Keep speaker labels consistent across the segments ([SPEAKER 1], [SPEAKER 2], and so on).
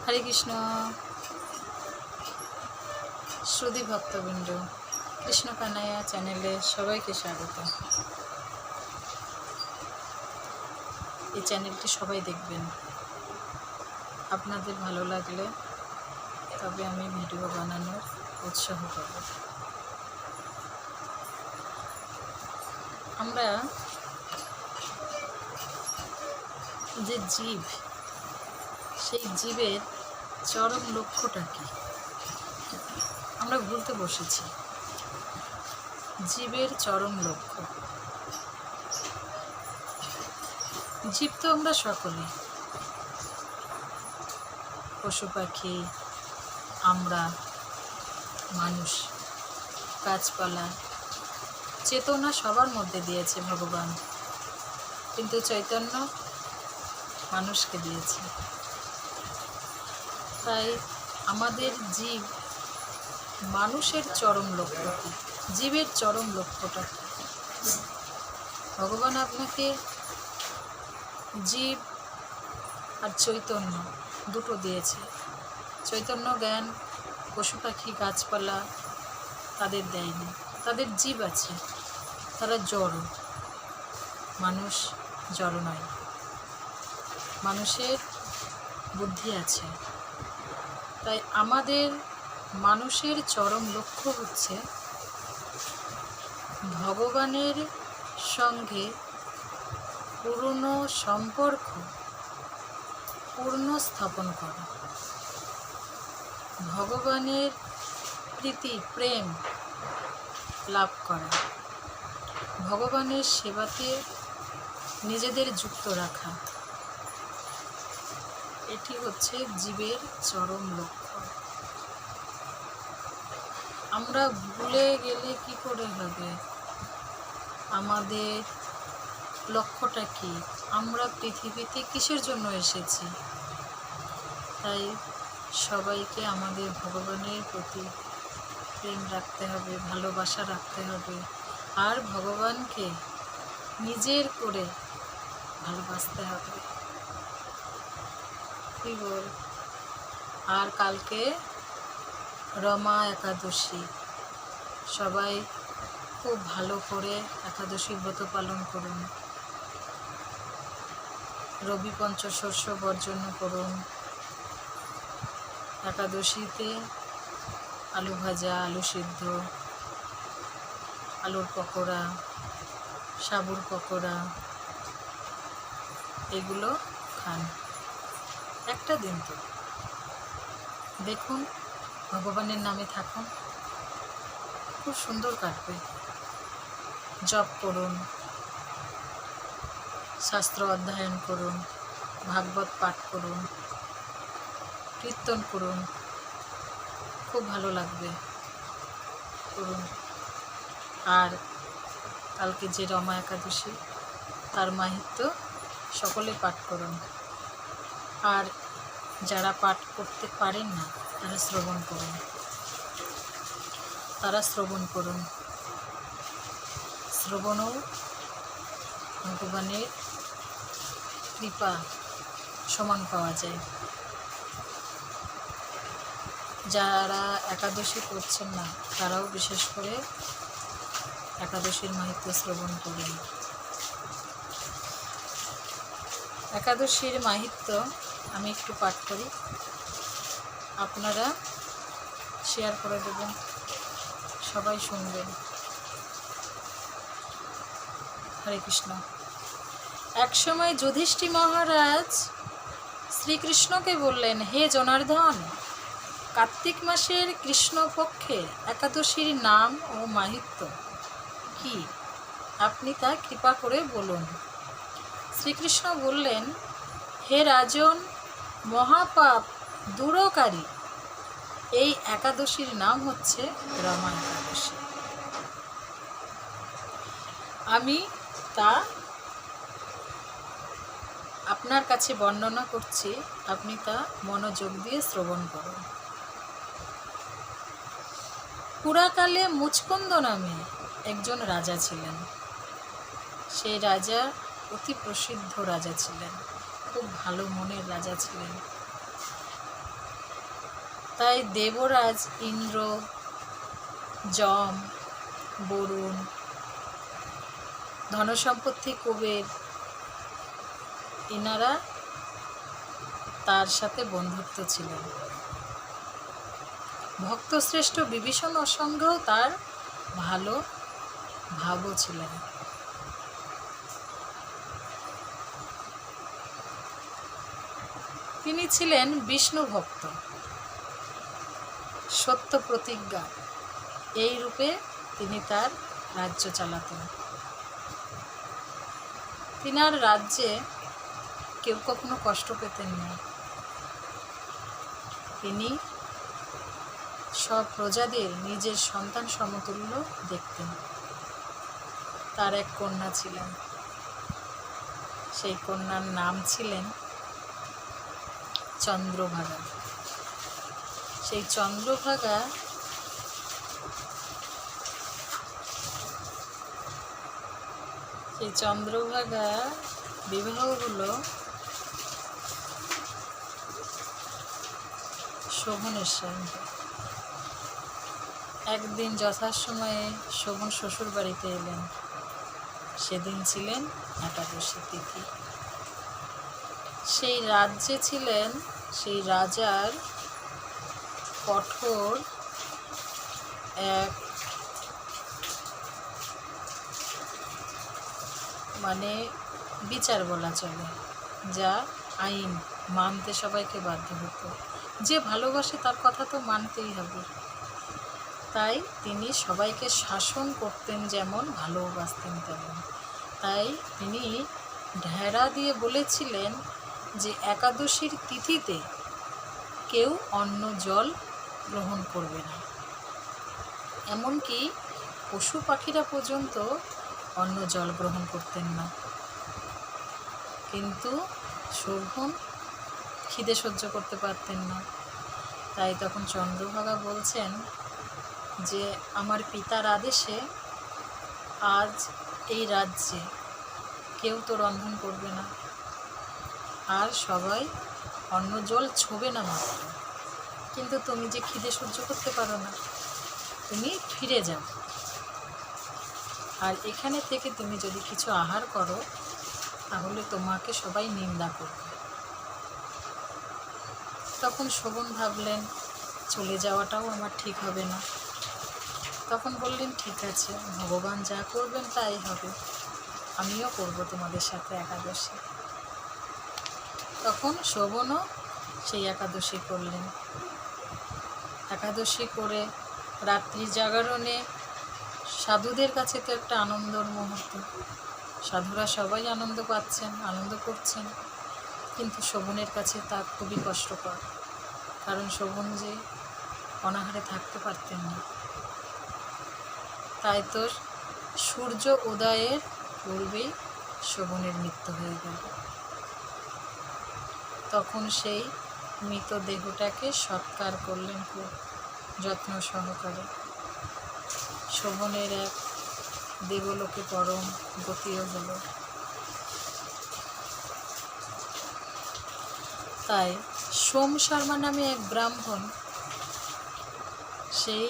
[SPEAKER 1] হরে কৃষ্ণ। শ্রুতি ভক্তবৃন্দ, কৃষ্ণ কানাইয়া চ্যানেলে সবাইকে স্বাগত। এই চ্যানেলটি সবাই দেখবেন। আপনাদের ভালো লাগলে তবে আমি ভিডিও বানানোর উৎসাহ পাব। আমরা যে জীব, সেই জীবের চরম লক্ষ্যটা কি আমরা ভুলতে বসেছি। জীবের চরম লক্ষ্য, জীব তো আমরা সকলে, পশু পাখি, আমরা মানুষ, গাছপালা, চেতনা সবার মধ্যে দিয়েছে ভগবান, কিন্তু চৈতন্য মানুষকে দিয়েছে। তাই আমাদের জীব, মানুষের চরম লক্ষ্য কি, জীবের চরম লক্ষ্যটা কি? ভগবান আপনাকে জীব আর চৈতন্য দুটো দিয়েছে। চৈতন্য জ্ঞান পশু পাখি গাছপালা তাদের দেয়নি, তাদের জীব আছে, তারা জড়। মানুষ জড় নয়, মানুষের বুদ্ধি আছে। তাই আমাদের মানুষের চরম লক্ষ্য হচ্ছে ভগবানের সঙ্গে পূর্ণ সম্পর্ক স্থাপন করা, ভগবানের প্রীতি প্রেম লাভ করা, ভগবানের সেবাতে নিজেদের যুক্ত রাখা, এটি হচ্ছে জীবের চরম লক্ষ্য। আমরা ভুলে গেলে কি করে হবে? আমাদের লক্ষ্যটা কি? আমরা পৃথিবীতে কিসের জন্য এসেছি? তাই সবাইকে আমাদের ভগবানের প্রতি প্রেম রাখতে হবে, ভালোবাসা রাখতে হবে, আর ভগবানকে নিজের করে ভালোবাসতে হবে। কি বল? আর কালকে রমা একাদশী, সবাই খুব ভালো করে একাদশী ব্রত পালন করুন। রবি পঞ্চশস্য বর্জন করুন। একাদশীতে আলু ভাজা, আলু সিদ্ধ, আলুর পকোড়া, সাবুর পকোড়া, এগুলো খান। একটা দিন তো দেখুন, ভগবানের নামে থাকুন, খুব সুন্দর কাটবে। জপ করুন, শাস্ত্র অধ্যয়ন করুন, ভাগবত পাঠ করুন, কীর্তন করুন, খুব ভালো লাগবে, করুন। আর কালকে যে রমা একাদশী, তার মাহাত্ম্য সকলে পাঠ করুন। আর যারা পাঠ করতে পারেন না, তারা শ্রবণ করুন, শ্রবণও ভগবানের কৃপা সমান পাওয়া যায়। যারা একাদশী করছেন না, তারাও বিশেষ করে একাদশীর মাহাত্ম্য শ্রবণ করুন। একাদশীর মাহাত্ম্য আমি একটু পাঠ করি, আপনারা শেয়ার করে দেবেন, সবাই শুনবেন। হরে কৃষ্ণ। একসময় যুধিষ্ঠির মহারাজ শ্রীকৃষ্ণকে বললেন, হে জনার্দন, কার্তিক মাসের কৃষ্ণপক্ষে একাদশীর নাম ও মাহাত্ম্য কি? আপনি তা কৃপা করে বলুন। শ্রীকৃষ্ণ বললেন, হে রাজন, মহাপাপ দূরকারী এই একাদশীর নাম হচ্ছে রমা একাদশী। আমি তা আপনার কাছে বর্ণনা করছি, আপনি তা মনোযোগ দিয়ে শ্রবণ করুন। পুরাকালে মুচকুন্দ নামে একজন রাজা ছিলেন। সেই রাজা অতি প্রসিদ্ধ রাজা ছিলেন, খুব ভালো মনের রাজা ছিলেন। তাই দেবরাজ ইন্দ্র, যম, বরুণ, ধনসম্পত্তি কুবের এনারা তার সাথে বন্ধুত্ব ছিলেন। ভক্তশ্রেষ্ঠ বিভীষণের সঙ্গেও তার ভালো ভাবও ছিলেন। তিনি ছিলেন বিষ্ণু ভক্ত, সত্য প্রতিজ্ঞা, এই রূপে তিনি তার রাজ্য চালাতেন। তিনার রাজ্যে কেউ কখনো কষ্ট পেতেন না। তিনি সব প্রজাদের নিজের সন্তান সমতুল্য দেখতেন। তার এক কন্যা ছিলেন, সেই কন্যার নাম ছিলেন চন্দ্রভাগা। সেই চন্দ্রভাগা বিবাহ হলো শোভনের সঙ্গে। একদিন যথাসময়ে শোভন শ্বশুর বাড়িতে এলেন। সেদিন ছিলেন একাদশী তিথি। সেই রাজ্যে ছিলেন সেই রাজার কঠোর এক বিচার বলা চলে, যা আইন মানতে সবাইকে বাধ্য হতো। যে ভালোবাসে তার কথা তো মানতেই হবে। তাই তিনি সবাইকে শাসন করতেন, যেমন ভালোবাসতেন তেমন। তাই তিনি ঢেরা দিয়ে বলেছিলেন যে একাদশীর তিথিতে কেউ অন্ন জল গ্রহণ করবে না। এমনকি পশু পাখিরা পর্যন্ত অন্ন জল গ্রহণ করতেন না। কিন্তু শোভন খিদে সহ্য করতে পারতেন না। তাই তখন চন্দ্রভাগা বলছেন যে আমার পিতার আদেশে আজ এই রাজ্যে কেউ তো রন্ধন করবে না, আর সবাই অন্ন জল ছোঁবে না মাত্র। কিন্তু তুমি যে খিদে সহ্য করতে পারো না, তুমি ফিরে যাও, আর এখানে থেকে তুমি যদি কিছু আহার করো তাহলে তোমাকে সবাই নিন্দা করবে। তখন শোভন ভাবলেন চলে যাওয়াটাও আমার ঠিক হবে না। তখন বললেন ঠিক আছে, ভগবান যা করবেন তাই হবে, আমিও করব তোমাদের সাথে একাদশী। তখন শোভনও সেই একাদশী করলেন। একাদশী করে রাত্রি জাগরণে সাধুদের কাছে তো একটা আনন্দর মুহূর্ত। সাধুরা সবাই আনন্দ পাচ্ছেন, আনন্দ করছেন, কিন্তু শোভনের কাছে তা খুবই কষ্টকর। কারণ শোভন যে অনাহারে থাকতে পারতেন না। তাই তো সূর্য উদয়ের পূর্বেই শোভনের মৃত্যু হয়ে গেল। তখন সেই মৃতদেহটাকে সৎকার করলেন খুব যত্ন সহকারে। শোভনের এক দেবলোকে পরম গতিও হলো। তাই সোম শর্মা নামে এক ব্রাহ্মণ সেই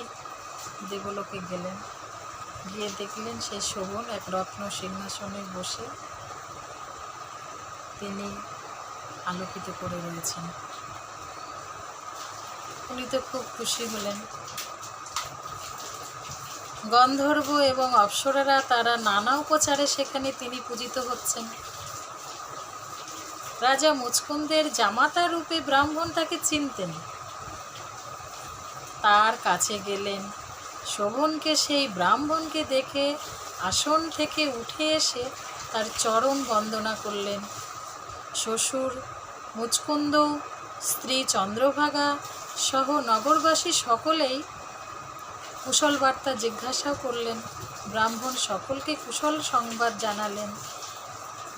[SPEAKER 1] দেবলোকে গেলেন। গিয়ে দেখলেন সেই শোভন এক রত্ন সিংহাসনে বসে তিনি আলোকিত করে রয়েছেন। উনি তো খুব খুশি হলেন। গন্ধর্ব এবং অপ্সরারা তারা নানা উপচারে সেখানে তিনি পূজিত হচ্ছেন। রাজা মুচকুন্দের জামাতা রূপে ব্রাহ্মণ তাকে চিনতেন। তার কাছে গেলেন। শোভনকে সেই ব্রাহ্মণকে দেখে আসন থেকে উঠে এসে তার চরণ বন্দনা করলেন। শ্বশুর মুচকুন্দ, স্ত্রী চন্দ্রভাগা সহ নগরবাসী সকলেই কুশল বার্তা জিজ্ঞাসা করলেন। ব্রাহ্মণ সকলকে কুশল সংবাদ জানালেন।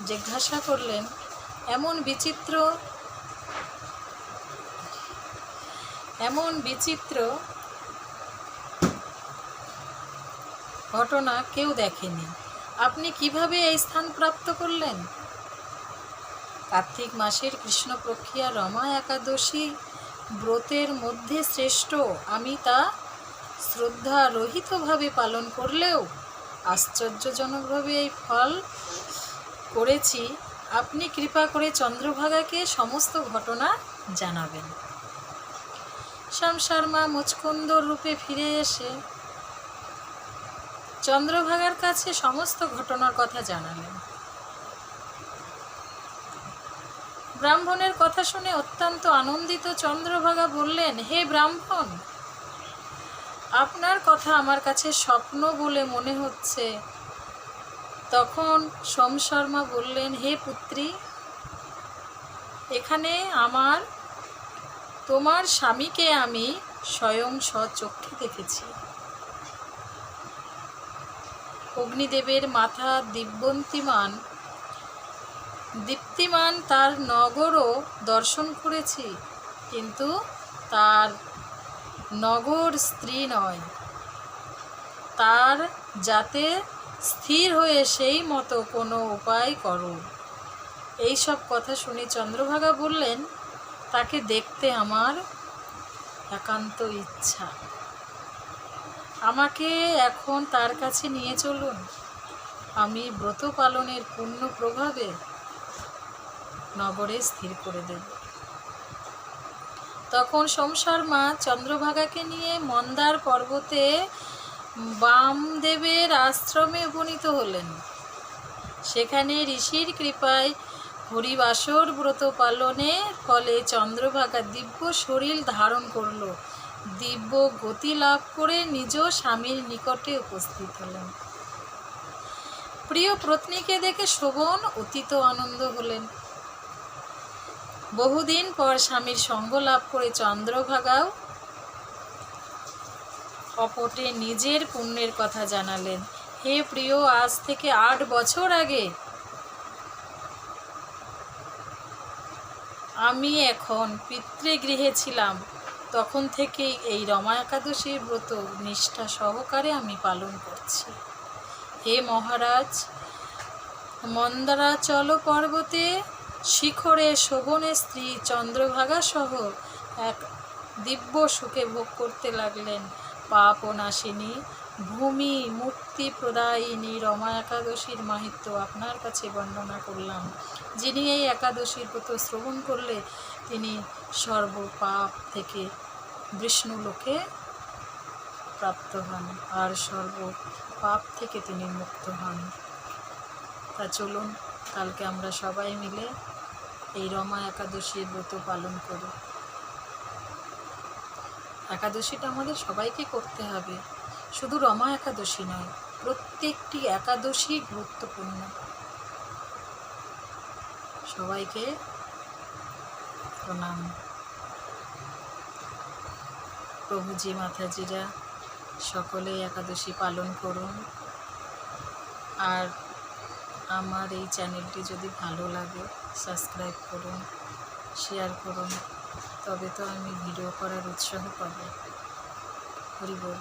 [SPEAKER 1] জিজ্ঞাসা করলেন এমন বিচিত্র ঘটনা কেউ দেখেনি। আপনি কিভাবে এই স্থান প্রাপ্ত করলেন? কার্তিক মাসের কৃষ্ণপক্ষিয়া রমা একাদশী ব্রতের মধ্যে শ্রেষ্ঠ, আমি তা শ্রদ্ধা রহিতভাবে পালন করলেও আশ্চর্যজনকভাবে এই ফল করেছি। আপনি কৃপা করে চন্দ্রভাগাকে সমস্ত ঘটনা জানাবেন। শ্যাম শর্মা মুচকুন্দর রূপে ফিরে এসে চন্দ্রভাগার কাছে সমস্ত ঘটনার কথা জানালেন। ব্রাহ্মণের কথা শুনে অত্যন্ত আনন্দিত চন্দ্রভাগা বললেন, হে ব্রাহ্মণ, আপনার কথা আমার কাছে স্বপ্ন বলে মনে হচ্ছে। তখন সোম শর্মা বললেন, হে পুত্রী, এখানে তোমার স্বামীকে আমি স্বয়ং স্বচক্ষে দেখেছি। অগ্নিদেবের মাথা দীপ্তিমান তার নগরও দর্শন করেছি, কিন্তু তার নগর স্ত্রী নয়, তার যাতে স্থির হয়ে সেই মতো কোনো উপায় করো। এইসব কথা শুনে চন্দ্রভাগা বললেন, তাকে দেখতে আমার একান্ত ইচ্ছা, আমাকে এখন তার কাছে নিয়ে চলুন। আমি ব্রত পালনের পূর্ণ প্রভাবে নগরে স্থির করে দেব। তখন সোম শর্মা চন্দ্রভাগাকে নিয়ে মন্দার পর্বতে বামদেবের আশ্রমে উপনীত হলেন। সেখানে ঋষির কৃপায় হরিবাসর ব্রত পালনের ফলে চন্দ্রভাগা দিব্য শরীর ধারণ করল, দিব্য গতি লাভ করে নিজ স্বামীর নিকটে উপস্থিত হলেন। প্রিয় পত্নীকে দেখে শোভন অতীত আনন্দ হলেন। বহুদিন পর স্বামীর সঙ্গ লাভ করে চন্দ্রভাগাও অপটে নিজের পুণ্যের কথা জানালেন। হে প্রিয়, আজ থেকে 8 বছর আগে আমি এখন পিতৃগৃহে ছিলাম, তখন থেকেই এই রমা একাদশীর ব্রত নিষ্ঠা সহকারে আমি পালন করছি। হে মহারাজ, মন্দারাচল পর্বতে শিখরে শোভনের স্ত্রী চন্দ্রভাগা সহ এক দিব্য সুখে ভোগ করতে লাগলেন। পাপ নাশিনী, ভূমি মুক্তি প্রদায়িনী রমা একাদশীর মাহাত্ম্য আপনার কাছে বর্ণনা করলাম। যিনি এই একাদশীর ব্রত শ্রবণ করলে তিনি সর্ব পাপ থেকে বিষ্ণুলোকে প্রাপ্ত হন আর সর্ব পাপ থেকে তিনি মুক্ত হন। তা চলুন কালকে আমরা সবাই মিলে এই রমা একাদশীর ব্রত পালন করি। একাদশীটা আমাদের সবাইকে করতে হবে, শুধু রমা একাদশী নয়, প্রত্যেকটি একাদশী গুরুত্বপূর্ণ। সবাইকে প্রণাম। প্রভুজি মাতাজিরা সকলে একাদশী পালন করুন। আর আমার এই চ্যানেলটি যদি ভালো লাগে সাবস্ক্রাইব করুন, শেয়ার করুন, তবে তো আমি ভিডিও করার উৎসাহ পাবো। হরি বল।